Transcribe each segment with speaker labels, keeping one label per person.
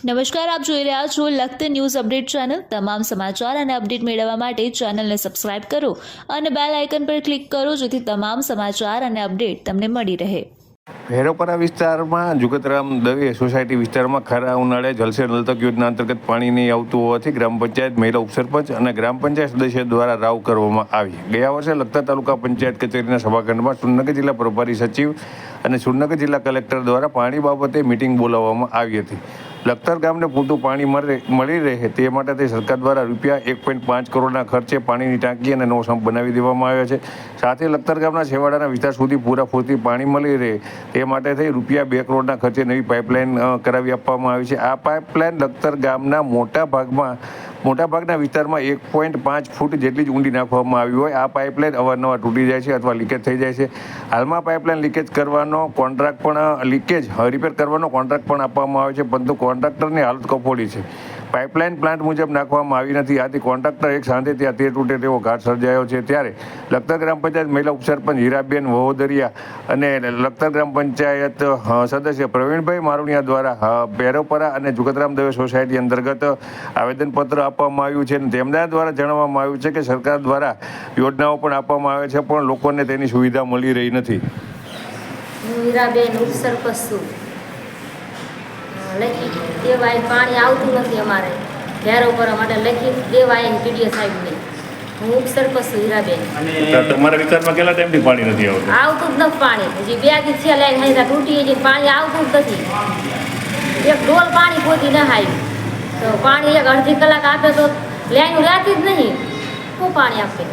Speaker 1: નમસ્કાર, આપ જોઈ રહ્યા છો લખત ન્યૂઝ અપડેટ ચેનલ। તમામ સમાચાર અને અપડેટ મેળવવા માટે ચેનલને સબસ્ક્રાઇબ કરો અને બેલ આઇકન પર ક્લિક કરો જેથી તમામ સમાચાર અને અપડેટ તમને મળી રહે।
Speaker 2: ભેરોપરા વિસ્તારમાં જુગતરામ દવે સોસાયટી વિસ્તારમાં ખરા ઉનાળે જલ સે નલ તક યોજના અંતર્ગત પાણી નહીં આવતું હોવાથી ગ્રામ પંચાયત, મહિલા ઉપસરપંચ અને ગ્રામ પંચાયત સદસ્ય દ્વારા રાવ કરવામાં આવી। ગયા વર્ષે લખતર તાલુકા પંચાયત કચેરીના સભાખંડમાં સુરનગર જિલ્લા પ્રભારી સચિવ અને સુરનગર જિલ્લા કલેક્ટર દ્વારા પાણી બાબતે મિટિંગ બોલાવવામાં આવી હતી। લખતર ગામને પૂરતું પાણી મળી રહે તે માટે સરકાર દ્વારા રૂપિયા 1.5 કરોડના ખર્ચે પાણીની ટાંકી અને નવો સંપ બનાવી દેવામાં આવ્યો છે। સાથે લખતર ગામના છેવાડાના વિસ્તાર સુધી પૂરતું પાણી મળી રહે તે માટે થઈ રૂપિયા 2 કરોડના ખર્ચે નવી પાઇપલાઇન કરાવી આપવામાં આવી છે। આ પાઇપલાઇન લખતર ગામના મોટાભાગના વિસ્તારમાં 1.5 ફૂટ જેટલી જ ઊંડી નાખવામાં આવી હોય। આ પાઇપલાઇન અવારનવાર તૂટી જાય છે અથવા લીકેજ થઈ જાય છે। હાલમાં પાઇપલાઇન રિપેર કરવાનો કોન્ટ્રાક્ટ પણ આપવામાં આવે છે, પરંતુ કોન્ટ્રાક્ટરની હાલત કફોડી છે। પાઇપલાઇન પ્લાન્ટ મુજબ નાખવામાં આવી નથી, આથી કોન્ટ્રાક્ટર એક સાંજે ત્યાં તે તૂટે તેવો ઘાટ સર્જાયો છે। ત્યારે લખતર ગ્રામ પંચાયત મહિલા ઉપસરપંચ હીરાબેન વહોદરિયા અને લખતર ગ્રામ પંચાયત સદસ્ય પ્રવીણભાઈ મારુણિયા દ્વારા ભેરોપરા અને જુગતરામ દવે સોસાયટી અંતર્ગત આવેદનપત્ર આપવામાં આવ્યું છે અને તેમના દ્વારા જણાવવામાં આવ્યું છે કે સરકાર દ્વારા યોજનાઓ પણ આપવામાં આવે છે, પણ લોકોને તેની સુવિધા મળી રહી નથી।
Speaker 3: હું હીરાબેન ઉપસરપંચ છું। લખી દેવાય પાણી આવતું નથી અમારે ભેરોપરા માટે લખી દેવાય ટીડીઓ સાહેબને। હું ઉપસરપંચ છું હીરાબેન।
Speaker 2: તમારા વિસ્તારમાં કેટલા ટાઈમથી પાણી નથી
Speaker 3: આવતું જ નથી પાણી। હજી 2 દી છે લાઈન હાઈરા તૂટી છે, પાણી આવતું જ નથી। એક ડોલ પાણી પહોંચી ન આવ્યું તો પાણી એક અડધી કલાક આપે તો લાઈન રહેતી જ નહીં, શું પાણી આપે।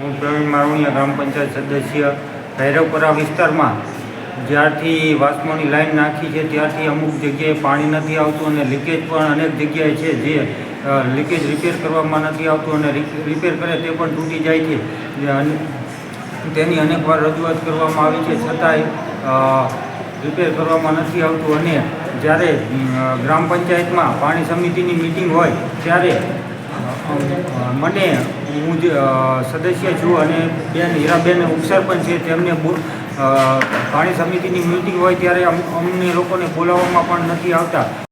Speaker 4: હું પ્રવીણ મારુણિયા, ગ્રામ પંચાયત સદસ્ય। ભૈરવપરા વિસ્તારમાં જ્યારથી વાસ્મોની લાઈન નાખી છે ત્યારથી અમુક જગ્યાએ પાણી નથી આવતું અને લીકેજ પણ અનેક જગ્યાએ છે, જે લીકેજ રિપેર કરવામાં નથી આવતું અને રિપેર કરે તે પણ તૂટી જાય છે। તેની અનેકવાર રજૂઆત કરવામાં આવી છે, છતાંય રિપેર કરવામાં નથી આવતું અને જ્યારે ગ્રામ પંચાયતમાં પાણી સમિતિની મિટિંગ હોય ત્યારે હું જે સદસ્ય છું અને બેન હીરાબેન ઉપસરપંચ છે તેમને પાણી સમિતિની મિટિંગ હોય ત્યારે અમને લોકોને બોલાવવામાં પણ નથી આવતા।